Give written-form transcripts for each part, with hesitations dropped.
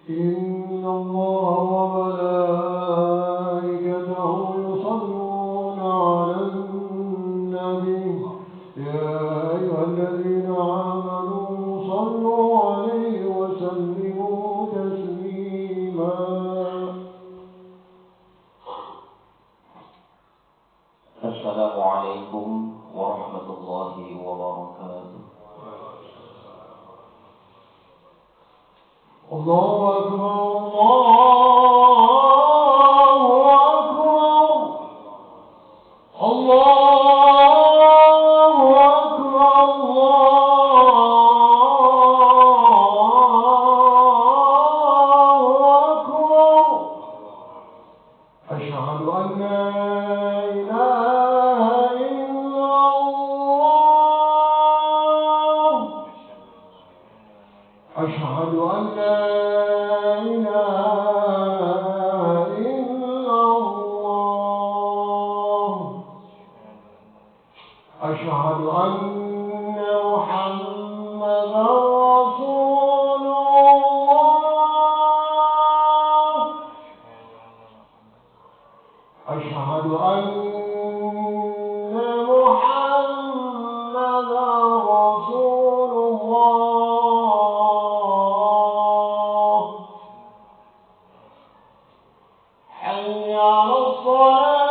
إن الله وملائكته يصلون على النبي يا أيها الذين آمنوا صلوا عليه وسلموا تسليما. السلام عليكم ورحمة الله وبركاته. الله أكبر الله أكبر الله أكبر الله أكبر. أشهد أن لا إله إلا الله. أشهد أن لا إله إلا الله. أشهد أن محمدا رسول الله. أشهد أن محمدا رسول الله. حي على الصلاة.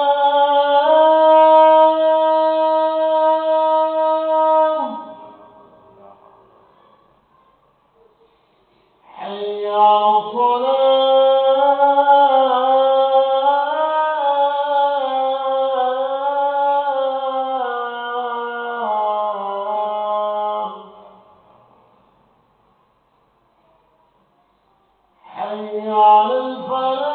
حي على الصلاة. حي على الفلاح.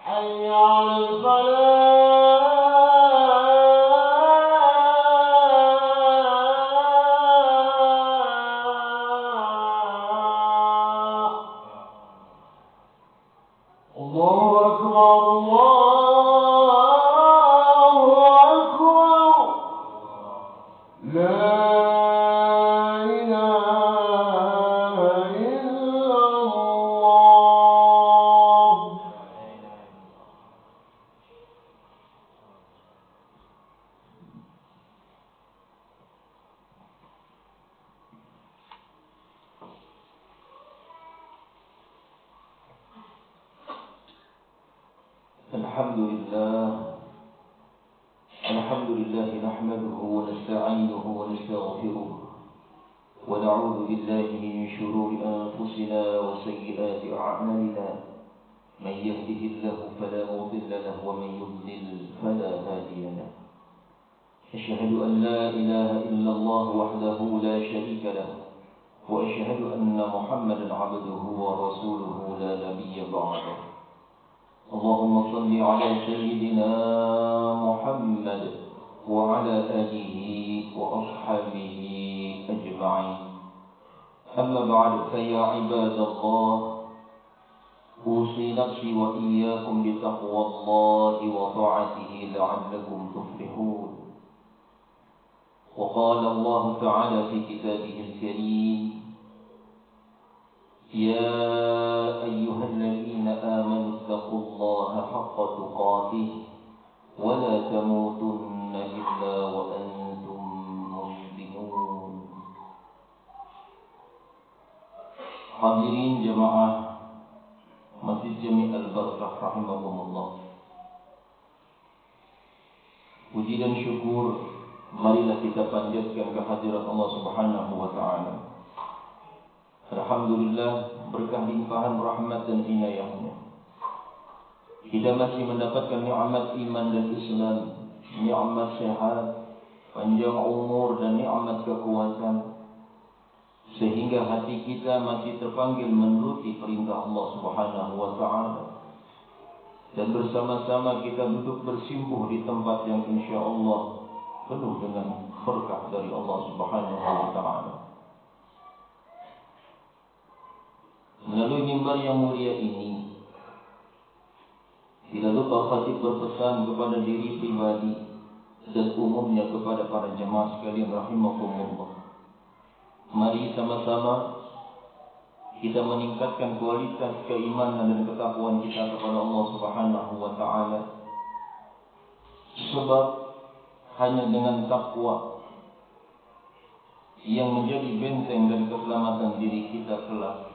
حي على الفلاح. الله أكبر الله أكبر. لا إله إلا الله. الحمد لله نحمده ونستعينه ونستغفره ونعوذ بالله من شرور أنفسنا وسيئات أعمالنا. من يهده الله فلا مضل له ومن يضلل فلا هادي له. أشهد أن لا إله إلا الله وحده لا شريك له وأشهد أن محمدا عبده ورسوله لا نبي بعده. اللهم صل على سيدنا محمد وعلى آله وأصحابه أجمعين. أما بعد فيا عباد الله، أوصي نفسي وإياكم بتقوى الله وطاعته لعلكم تفلحون. وقال الله تعالى في كتابه الكريم: يا أيها الذين آمنوا اتقوا الله حق تقاته ولا تموتن إلا وأنتم مسلمون. Hadirin jemaah Masjid Jami' Al-Barakah rahimahumullah. Puji dan syukur marilah kita panjatkan kehadirat Allah Subhanahu wa taala. Alhamdulillah, berkah limpahan rahmat dan inayahnya, kita masih mendapatkan nikmat iman dan Islam, nikmat sehat, panjang umur dan nikmat kekuatan, sehingga hati kita masih terpanggil menuruti perintah Allah Subhanahu wa taala. Dan bersama-sama kita duduk bersimpuh di tempat yang insya-Allah penuh dengan berkah dari Allah Subhanahu wa taala. Melalui mimbar yang mulia ini, tidak lupa khatib berpesan kepada diri pribadi dan umumnya kepada para jemaah sekalian rahimakumullah. Mari sama-sama kita meningkatkan kualitas keimanan dan ketakwaan kita kepada Allah Subhanahu wa taala. Sebab hanya dengan takwa yang menjadi benteng dan keselamatan diri kita kelak,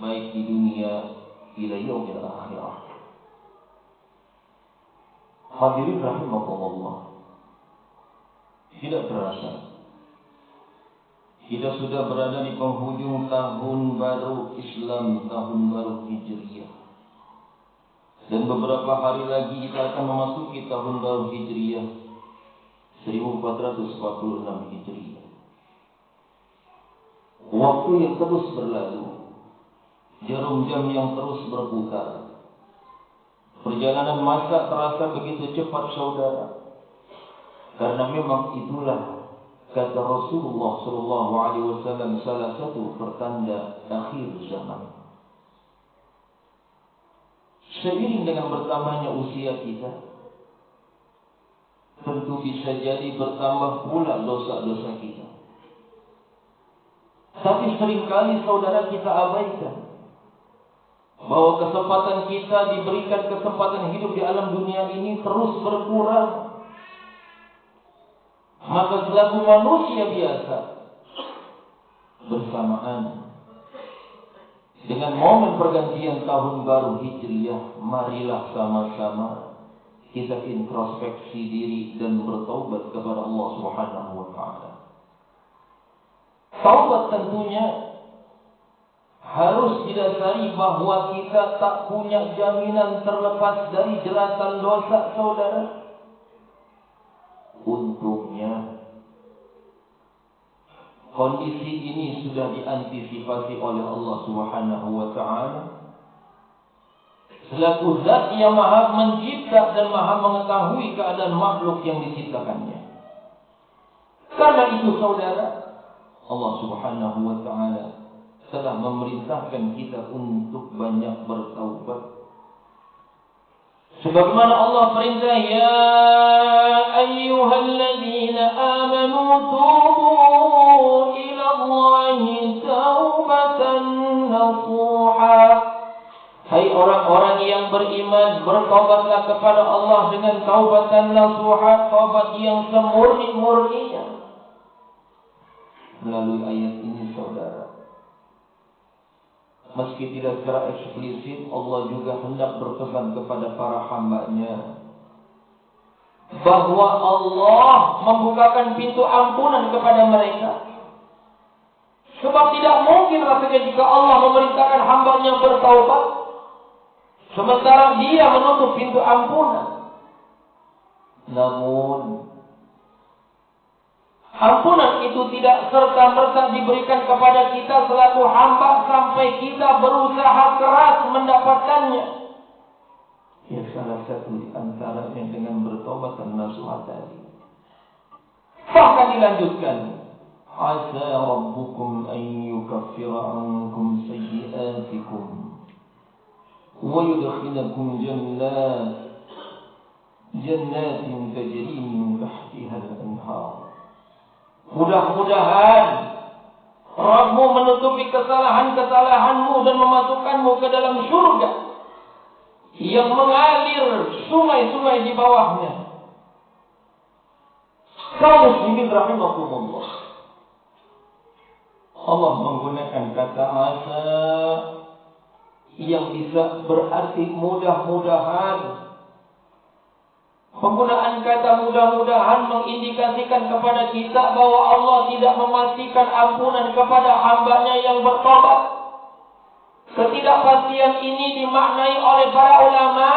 baik di dunia ila yaumil akhirah. Hadirin rahimakumullah, tidak terasa kita sudah berada di penghujung tahun baru Islam, tahun baru Hijriyah. Dan beberapa hari lagi kita akan memasuki tahun baru Hijriyah 1446 Hijriyah. Waktu yang terus berlalu, jarum jam yang terus berputar. Perjalanan masa terasa begitu cepat saudara. Karena memang itulah kata Rasulullah SAW, salah satu pertanda akhir zaman. Seiring dengan bertambahnya usia kita, tentu bisa jadi bertambah pula dosa-dosa kita. Tapi seringkali saudara kita abaikan bahwa kesempatan kita diberikan kesempatan hidup di alam dunia ini terus berkurang. Maka selaku manusia biasa, bersamaan dengan momen pergantian tahun baru Hijriyah, marilah sama-sama kita introspeksi diri dan bertaubat kepada Allah Subhanahu wa taala. Taubat tentunya harus didasari bahwa kita tak punya jaminan terlepas dari jeratan dosa saudara. Untungnya kondisi ini sudah diantisipasi oleh Allah Subhanahu wa taala selaku zat yang maha mencipta dan maha mengetahui keadaan makhluk yang diciptakannya. Karena itu saudara, Allah Subhanahu wa taala telah memerintahkan kita untuk banyak bertaubat. Sebagaimana Allah perintah, ya ayyuhalladzina amanu tubu ila Allahi taubatan nasuha. Hai orang-orang yang beriman, bertaubatlah kepada Allah dengan taubatan nasuha, taubat yang semurni-murninya. Melalui ayat ini saudara, meski tidak secara eksplisit, Allah juga hendak berpesan kepada para hamba-Nya bahwa Allah membukakan pintu ampunan kepada mereka. Sebab tidak mungkin rasanya jika Allah memerintahkan hamba-Nya bertaubat sementara Dia menutup pintu ampunan. Namun ampunan itu tidak serta-merta diberikan kepada kita selaku hamba sampai kita berusaha keras mendapatkannya. Ya, salah satu di antaranya dengan bertobat dan nasuha tadi. Bahkan dilanjutkan, asa rabbukum an yukaffira ankum sayyi'atikum wa yudkhilakum jannatin tajri min tahtiha al-anhar. Mudah-mudahan Rabbmu menutupi kesalahan-kesalahanmu dan memasukkanmu ke dalam surga yang mengalir sungai-sungai di bawahnya. Kaum muslimin rahimakumullah, Allah menggunakan kata asa yang bisa berarti mudah-mudahan. Penggunaan kata mudah-mudahan mengindikasikan kepada kita bahwa Allah tidak memastikan ampunan kepada hamba-Nya yang bertobat. Ketidakpastian ini dimaknai oleh para ulama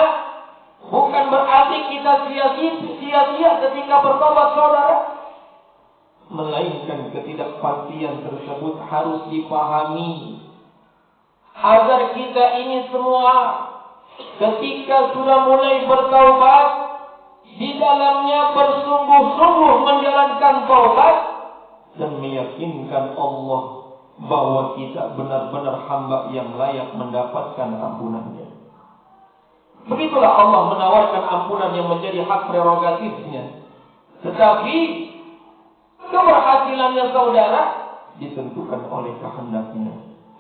bukan berarti kita sia-sia ketika bertobat saudara. Melainkan ketidakpastian tersebut harus dipahami agar kita ini semua ketika sudah mulai bertaubat di dalamnya bersungguh-sungguh menjalankan taubat dan meyakinkan Allah bahwa kita benar-benar hamba yang layak mendapatkan ampunannya. Begitulah Allah menawarkan ampunan yang menjadi hak prerogatifnya Tetapi keberhasilannya saudara ditentukan oleh kehendaknya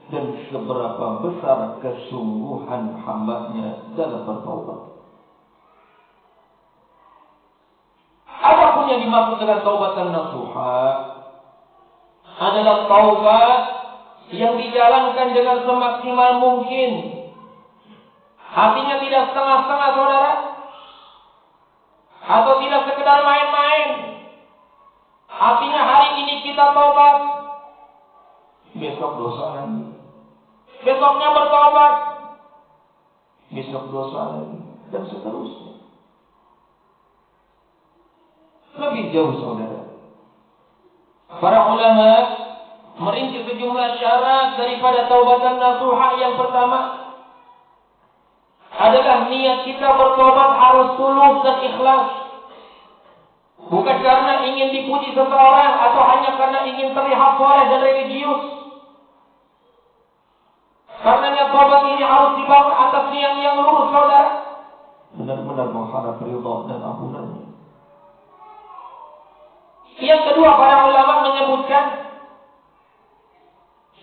dan seberapa besar kesungguhan hambanya dalam bertaubat. Adapun yang dimaksud dengan taubatan nasuha adalah taubat yang dijalankan dengan semaksimal mungkin. Artinya tidak setengah-setengah saudara, atau tidak sekedar main-main. Artinya hari ini kita taubat, besok dosa lagi, besoknya bertaubat, besok dosa lagi, dan seterusnya. Lebih jauh saudara, para ulama merinci sejumlah syarat daripada taubatan nasuha. Yang pertama adalah niat kita bertobat harus tulus dan ikhlas. Bukan karena ingin dipuji seseorang atau hanya karena ingin terlihat soleh dan religius. Karenanya tobat ini harus dibangun atas niat yang lurus saudara, benar-benar mengharap ridha dan ampunannya. Yang kedua, para ulama menyebutkan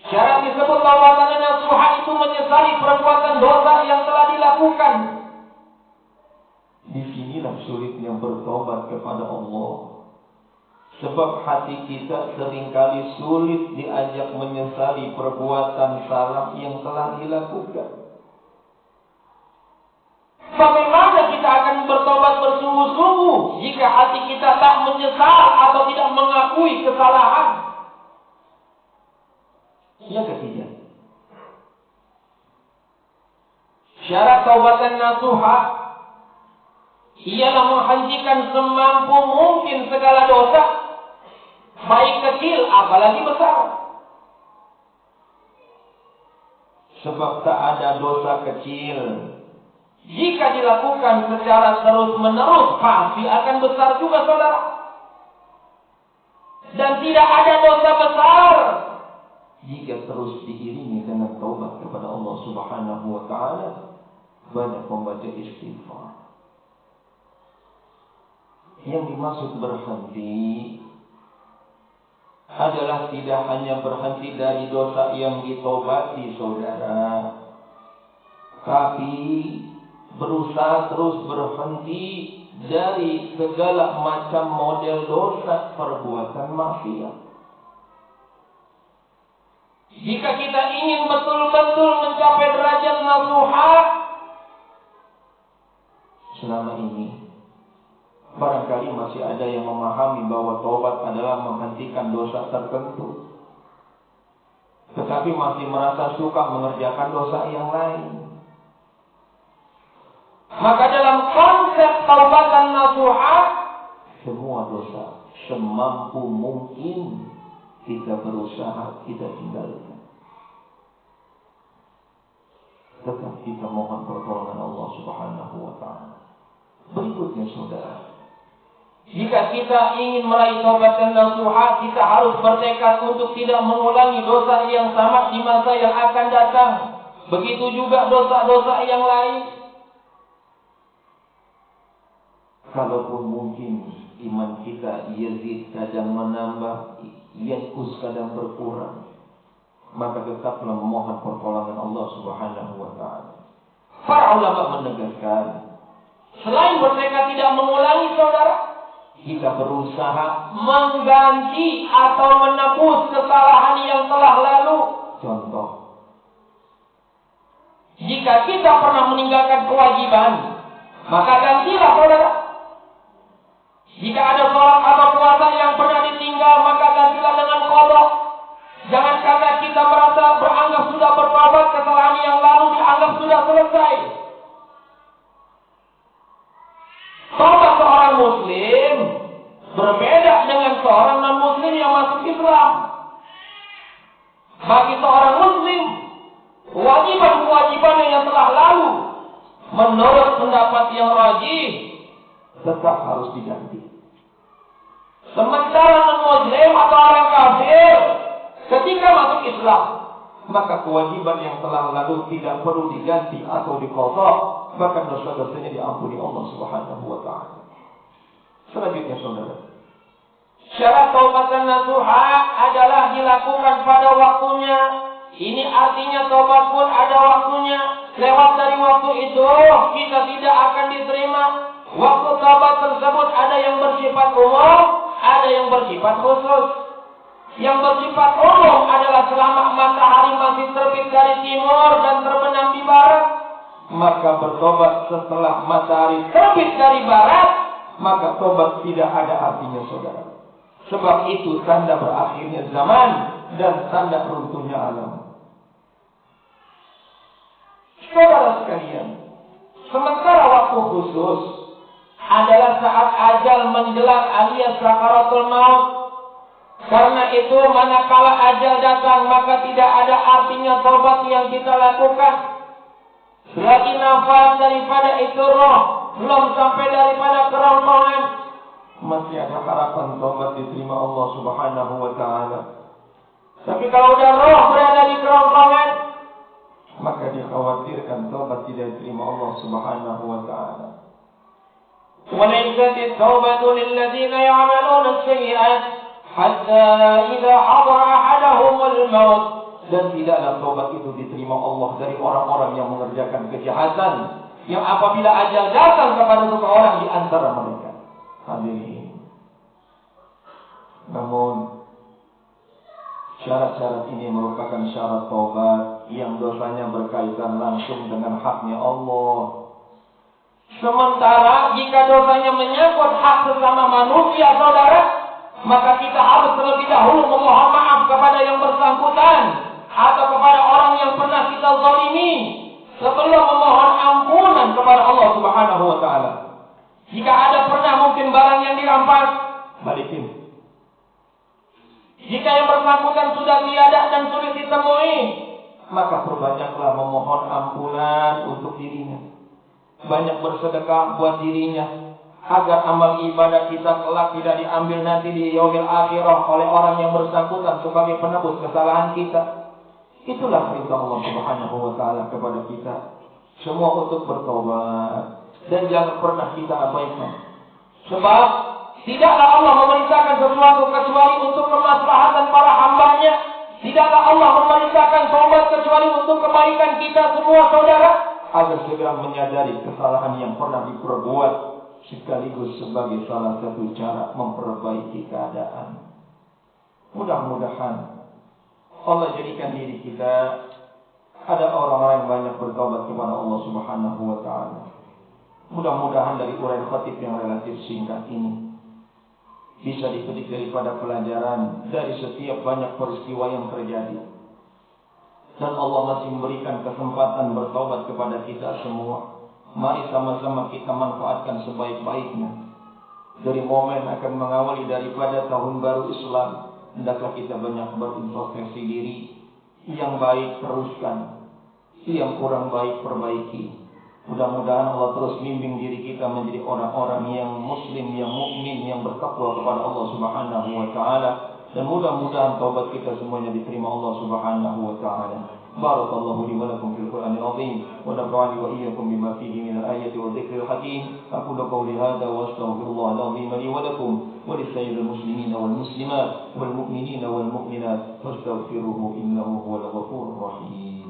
syarat disebut taubatan nasuha itu menyesali perbuatan dosa yang telah dilakukan. Disinilah sulitnya bertobat kepada Allah. Sebab hati kita seringkali sulit diajak menyesali perbuatan salah yang telah dilakukan. Bagaimana kita akan bertobat bersungguh-sungguh jika hati kita tak menyesal atau tidak mengakui kesalahan? Yang ketiga, syarat taubatan nasuha ialah menghentikan semampu mungkin segala dosa, baik kecil apalagi besar. Sebab tak ada dosa kecil, jika dilakukan secara terus-menerus pasti akan besar juga saudara. Dan tidak ada dosa besar jika terus diiringi dengan taubat kepada Allah Subhanahu wa taala, banyak membaca istighfar. Yang dimaksud berhenti adalah tidak hanya berhenti dari dosa yang ditaubati saudara, tapi berusaha terus berhenti dari segala macam model dosa perbuatan maksiat. Jika kita ingin betul-betul mencapai derajat nasuha, selama ini barangkali masih ada yang memahami bahwa taubat adalah menghentikan dosa tertentu, tetapi masih merasa suka mengerjakan dosa yang lain. Maka dalam konsep taubatan nasuha, semua dosa semampu mungkin kita berusaha kita tinggalkan. Tetap kita mohon pertolongan Allah Subhanahu wa taala. Berikutnya saudara, jika kita ingin meraih taubatan nasuha, kita harus bertekad untuk tidak mengulangi dosa yang sama di masa yang akan datang. Begitu juga dosa-dosa yang lain. Kalaupun mungkin iman kita yazid kadang menambah, yanqus kadang berkurang, maka tetaplah memohon pertolongan Allah Subhanahu wa taala. Para ulama menegaskan, selain bertekad tidak mengulangi saudara, kita berusaha mengganti atau menebus kesalahan yang telah lalu. Contoh, jika kita pernah meninggalkan kewajiban, maka gantilah saudara. Jika ada sholat atau puasa yang pernah ditinggal, maka gantilah dengan qada. Jangan karena kita merasa beranggap sudah bertobat, kesalahan yang lalu dianggap sudah selesai. Tobat seorang muslim berbeda dengan seorang non-muslim yang masuk Islam. Bagi seorang muslim, kewajiban-kewajiban yang telah lalu menurut pendapat yang rajih tetap harus diganti. Sementara non-muslim atau orang kafir ketika masuk Islam, maka kewajiban yang telah lalu tidak perlu diganti atau diqadha, bahkan dosa-dosanya diampuni Allah Subhanahu wa taala. Selanjutnya saudara, Syarat taubatan nasuha adalah dilakukan pada waktunya. Ini artinya taubat pun ada waktunya. Lewat dari waktu itu kita tidak akan diterima. Waktu taubat tersebut ada yang bersifat umum, ada yang bersifat khusus. Yang bersifat umum adalah selama matahari masih terbit dari timur dan terbenam di barat. Maka bertobat setelah matahari terbit dari barat, maka tobat tidak ada artinya, saudara. Sebab itu tanda berakhirnya zaman dan tanda runtuhnya alam. Saudara sekalian, sementara waktu khusus adalah saat ajal menjelang alias sakaratul maut. Karena itu manakala ajal datang maka tidak ada artinya tobat yang kita lakukan. Selagi nafas daripada itu roh belum sampai daripada kerongkongan, masih ada harapan tobat diterima Allah Subhanahu wa ta'ala. Tapi kalau udah roh berada di kerongkongan, maka dikhawatirkan tobat tidak diterima Allah Subhanahu wa ta'ala. وَلَيْسَتِ التَّوْبَةُ لِلَّذِينَ يَعْمَلُونَ السَّيِّئَاتِ حَتَّى إِذَا حَضَرَ أَحَدَهُمُ الْمَوْتُ. Dan tidaklah tobat itu diterima Allah dari orang-orang yang mengerjakan kejahatan, yang apabila ajal datang kepada seseorang di antara mereka. Hadirin. Namun syarat-syarat ini merupakan syarat taubat yang dosanya berkaitan langsung dengan haknya Allah. Sementara jika dosanya menyangkut hak sesama manusia, saudara, maka kita harus terlebih dahulu memohon maaf kepada yang bersangkutan atau kepada orang yang pernah kita zalimi sebelum memohon ampunan kepada Allah Subhanahu wa ta'ala. Jika ada pernah mungkin barang yang dirampas, balikin. Jika yang bersangkutan sudah tiada dan sulit ditemui, maka perbanyaklah memohon ampunan untuk dirinya. Banyak bersedekah buat dirinya, agar amal ibadah kita kelak tidak diambil nanti di yaumil akhirah oleh orang yang bersangkutan sebagai penebus kesalahan kita. Itulah perintah Allah Subhanahu wa ta'ala kepada kita semua untuk bertobat, dan jangan pernah kita abaikan. Sebab tidaklah Allah memerintahkan sesuatu kecuali untuk kemaslahatan para hambanya. Tidaklah Allah memerintahkan taubat kecuali untuk kebaikan kita semua, saudara, agar segera menyadari kesalahan yang pernah diperbuat, sekaligus sebagai salah satu cara memperbaiki keadaan. Mudah-mudahan Allah jadikan diri kita ada orang-orang yang banyak bertobat kepada Allah Subhanahu wa ta'ala. Mudah-mudahan dari uraian khatib yang relatif singkat ini bisa dipetik daripada pelajaran dari setiap banyak peristiwa yang terjadi. Dan Allah masih memberikan kesempatan bertobat kepada kita semua. Mari sama-sama kita manfaatkan sebaik-baiknya. Dari momen akan mengawali daripada tahun baru Islam, hendaklah kita banyak berintrospeksi diri. Yang baik teruskan, yang kurang baik perbaiki. Mudah-mudahan Allah terus bimbing diri kita menjadi orang-orang yang muslim, yang mukmin, yang bertakwa kepada Allah Subhanahu wa ta'ala. Dan mudah-mudahan taubat kita semuanya diterima Allah Subhanahu wa ta'ala. Barakallahu li wa lakum fil Qur'anil azim wa nafa'ani wa iyyakum bima fihi min al-ayati wa dhikril hakim. Aqulu qawli hadha wa astaghfirullah al-azim li wa lakum wa lisa'iril muslimina wal muslimat wal mu'minina wal mu'minat fastaghfiruhu innahu huwal ghafurur rahim.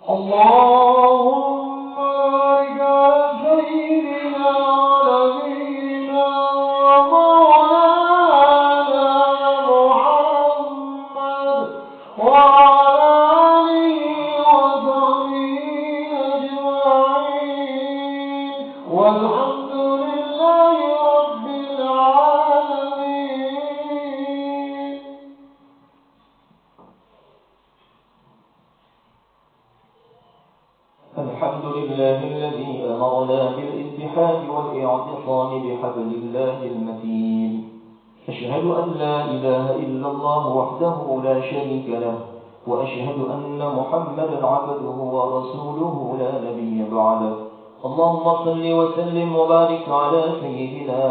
اللهم بارك على سيدنا ونبينا ومولانا محمد وعلى آله وصحبه أجمعين والحمد لله رب العالمين. الحمد لله الذي أمرنا بالاتحاد والاعتصام بحبل الله المتين. أشهد أن لا إله إلا الله وحده لا شريك له، وأشهد أن محمدا عبده ورسوله لا نبي بعده. اللهم صل وسلم وبارك على سيدنا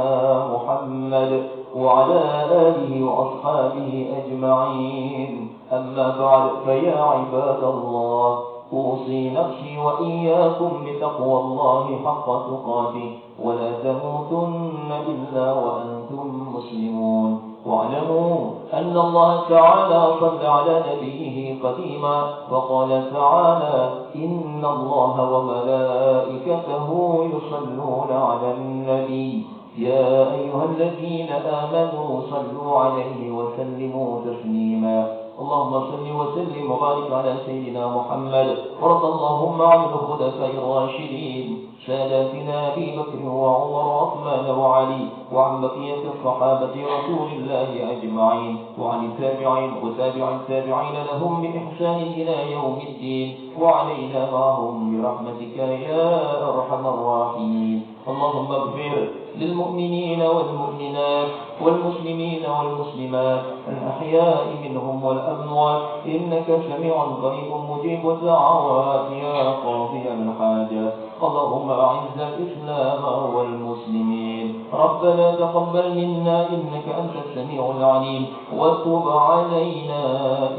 محمد وعلى آله وأصحابه أجمعين. أما بعد، فيا عباد الله، أوصي نفسي وإياكم بتقوى الله حق تقاته ولا تموتن إلا وأنتم مسلمون. واعلموا أن الله تعالى صلى على نبيه قديما فقال تعالى إن الله وملائكته يصلون على النبي يا أيها الذين آمنوا صلوا عليه وسلموا تسليما. اللهم صل وسلم وبارك على سيدنا محمد وارض اللهم عن الخلفاء الراشدين ساداتنا أبي بكر وعمر وعثمان وعلي وعن بقية الصحابة رسول الله أجمعين وعن التابعين وتابع التابعين لهم بإحسان إلى يوم الدين وعلينا معهم برحمتك يا أرحم الراحمين. اللهم اغفر للمؤمنين والمؤمنات والمسلمين والمسلمات الأحياء منهم والأموات إنك سميع قريب مجيب الدعوات يا قاضي الحاجات. اللهم أعز الإسلام والمسلمين. ربنا تقبل منا إنك أنت السميع العليم وتب علينا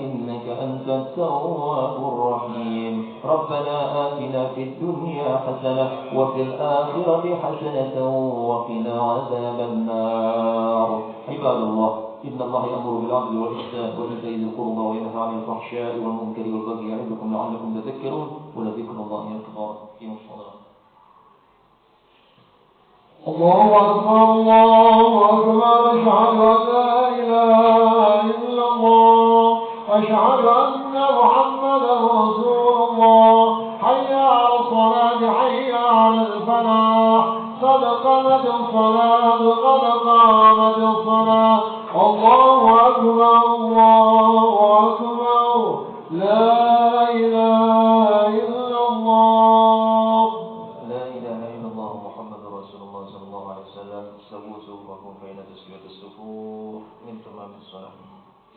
إنك أنت التواب الرحيم. ربنا آتنا في الدنيا حسنة وفي الآخرة حسنة وقنا عذاب النار. عباد الله إن الله يأمر بالعدل والإحسان وإيتاء ذي القربى وينهى عن الفحشاء والمنكر والبغي يعظكم لعلكم تذكرون ولذكر الله أكبر. أقيموا الصلاة. الله أكبر الله أكبر. أشهد أن لا إله إلا الله أشهد أن محمدا رسول الله. حي على الصلاة حي على الفلاح قد قامت الصلاة قد قامت الصلاة. الله أكبر الله أكبر. لا إله إلا الله. لا إله إلا الله محمد رسول الله صلى الله عليه وسلم. سووا صفوفكم بين تسوية الصفوف من تمام الصلاة.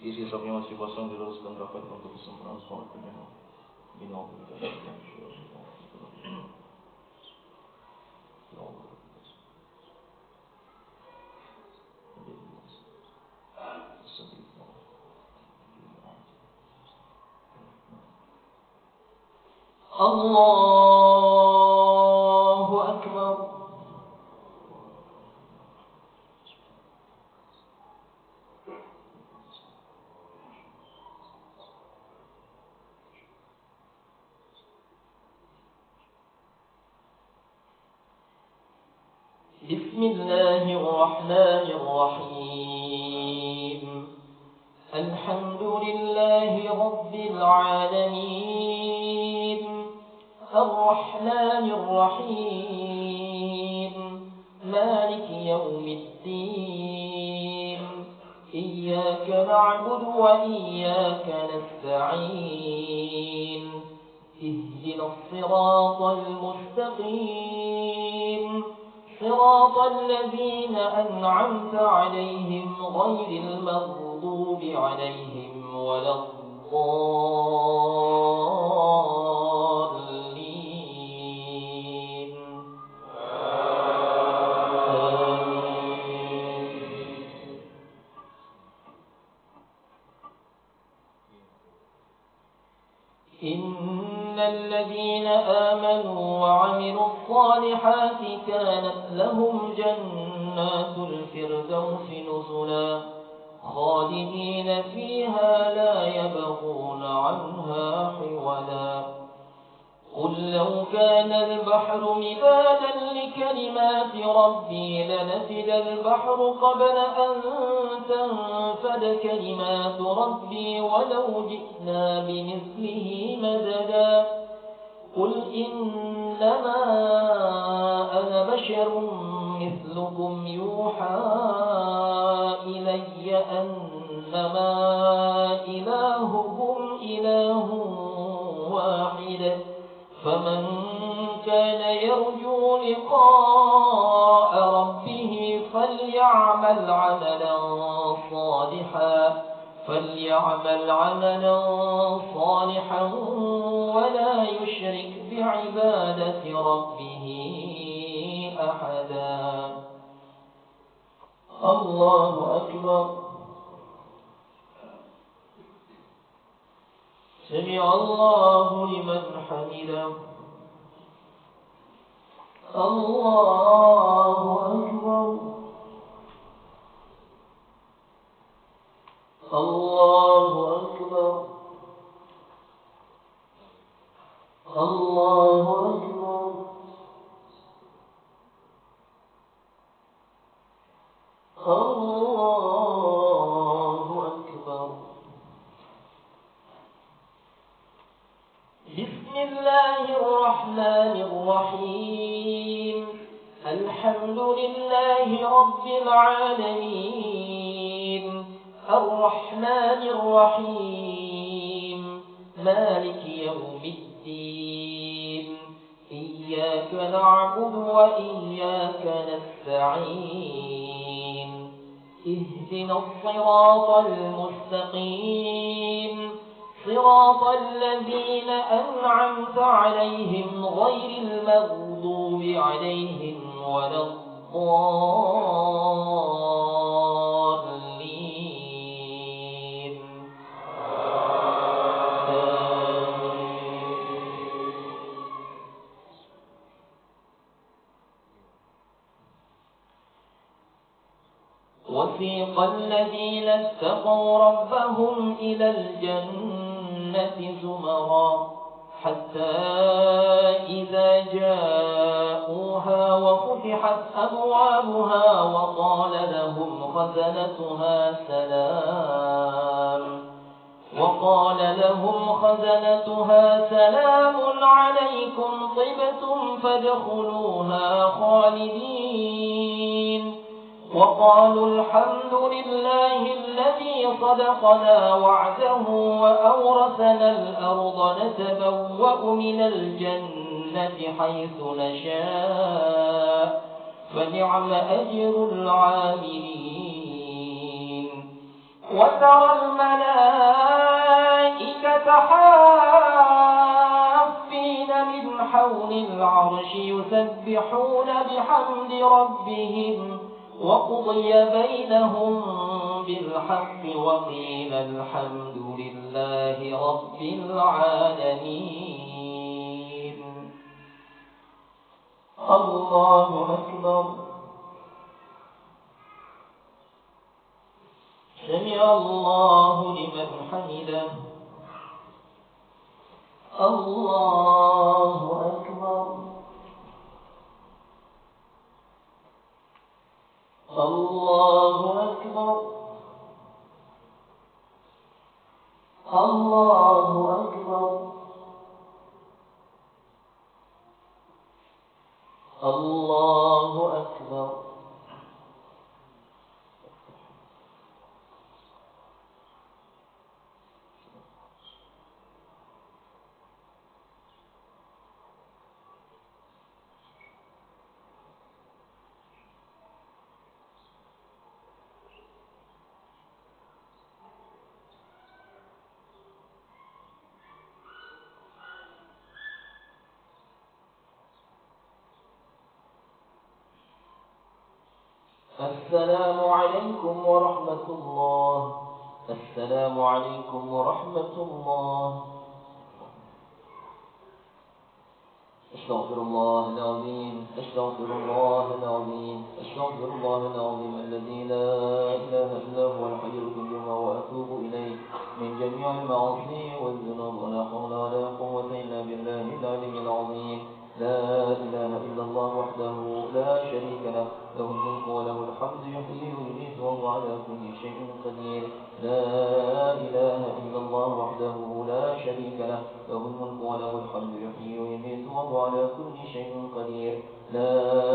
Isi sopnya masih kosong diluruskan rapat untuk kesempurnaan sholat penuh. Allahu Akbar. بسم الله الرحمن الرحيم. الحمد لله رب العالمين الرحمن الرحيم مالك يوم الدين إياك نعبد وإياك نستعين اهدنا الصراط المستقيم صراط الذين أنعمت عليهم غير المغضوب عليهم ولا الضالين. إن الذين آمنوا وعملوا الصالحات كانت لهم جنات الفردوس نزلا خالدين فيها لا يبغون عنها حولا. قل لو كان البحر مدادا لكلمات ربي لنفد البحر قبل أن تنفد كلمات ربي ولو جئنا بمثله مددا. قل إنما أنا بشر مثلكم يوحى إلي أنما إلهكم إله واحد فمن كان يرجو لقاء ربه فليعمل عملا صالحا ولا يشرك بعبادة ربه أحدا. الله أكبر. سمع الله لمن حمده. الله أكبر. الله أكبر. الله أكبر. الله أكبر. بسم الله الرحمن الرحيم. الحمد لله رب العالمين الرحمن الرحيم مالك يوم الدين إياك نعبد وإياك نستعين اهدنا الصراط المستقيم صراط الذين أنعمت عليهم غير المغضوب عليهم ولا الضالين. وسيق الذين اتقوا ربهم إلى الجنة زمرا حتى إذا جاءوها وفتحت أبوابها وقال لهم خزنتها سلام عليكم طبتم فادخلوها خالدين وقالوا الحمد لله الذي صدقنا وعده وأورثنا الأرض نتبوأ من الجنة حيث نشاء فنعم أجر العاملين. وترى الملائكة حافين من حول العرش يسبحون بحمد ربهم وقضي بينهم بالحق وقيل الحمد لله رب العالمين. الله أكبر. سمع الله لمن حمده. الله أكبر. الله أكبر. الله أكبر. الله أكبر. السلام عليكم ورحمة الله. السلام عليكم ورحمة الله. أستغفر الله العظيم. أستغفر الله العظيم. أستغفر الله العظيم الذي لا إله إلا هو الحي القيوم وأتوب إليه من جميع المعاصي والذنوب ولا حول ولا قوة إلا بالله العلي العظيم. لا إله إلا الله وحده لا شريك له له الملك وله الحمد يحيي ويميت وهو على كل شيء قدير. لا إله إلا الله وحده لا شريك له له الملك وله الحمد يحيي ويميت وهو على كل شيء قدير. لا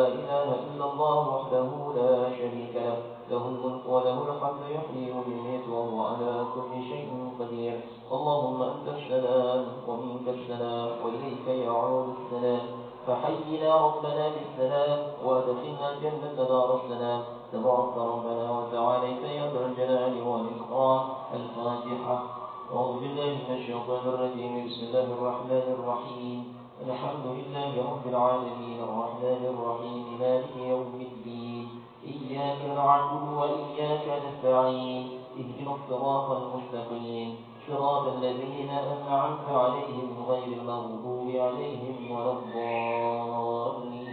إله إلا الله وحده لا شريك له له الملك وله الحمد يحيي ويميت وهو على كل شيء قدير. اللهم أنت السلام ومنك السلام وإليك يعود السلام. فحينا ربنا بالسلام وأدخلنا الجنة دار السلام. تبارك ربنا وتعاليت يا ذا الجلال والإكرام. الفاتحة. أعوذ بالله من الشيطان الرجيم. بسم الله الرحمن الرحيم. الحمد لله رب العالمين الرحمن الرحيم مالك يوم الدين إياك نعبد وإياك نستعين اهدنا الصراط المستقيم صراط الذين أنعمت عليهم غير المغضوب عليهم ولا الضالين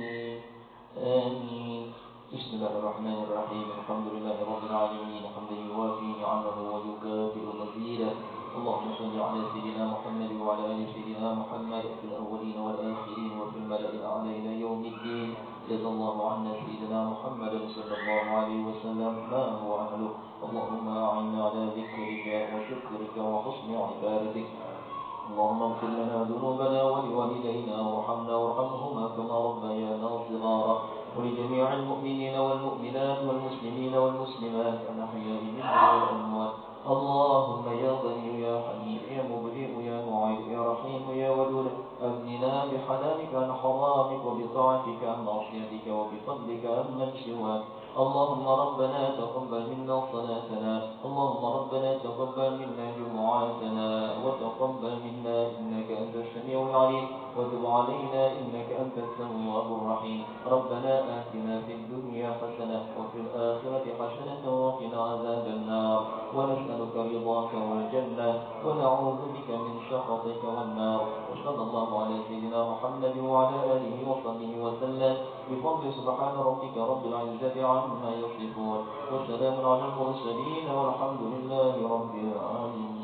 آمين. بسم الله الرحمن الرحيم. الحمد لله رب العالمين حمدا يوافي نعمه ويكافئ مزيده. اللهم صل على سيدنا محمد وعلى آل سيدنا محمد في الأولين والآخرين وفي الملأ الأعلى إلى يوم الدين. جزا الله عنا سيدنا محمد صلى الله عليه وسلم ما هو أهله. اللهم أعنا على ذكرك وشكرك وحسن عبادتك. اللهم اغفر لنا ذنوبنا ولوالدينا وارحمنا وارحمهما كما ربيانا صغارا، ولجميع المؤمنين والمؤمنات والمسلمين والمسلمات الأحياء منهم والأموات. اللهم يا غني يا حميد يا مبدئ يا معيد يا رحيم يا ودود أغننا بحلالك عن حرامك وبطاعتك عن معصيتك وبفضلك عن من سواك. اللهم ربنا تقبل منا صلاتنا، اللهم ربنا تقبل منا جمعاتنا، وتقبل منا إنك أنت السميع العليم، وتب علينا إنك أنت التواب الرحيم. ربنا آتنا في الدنيا حسنة وفي الآخرة حسنة وقنا عذاب النار، ونسألك رضاك والجنة ونعوذ بك من سخطك والنار. وصلى الله على سيدنا محمد وعلى آله وصحبه وسلم بفضل سبحان ربك رب العزة عما يصفون، وسلام على المرسلين والحمد لله رب العالمين.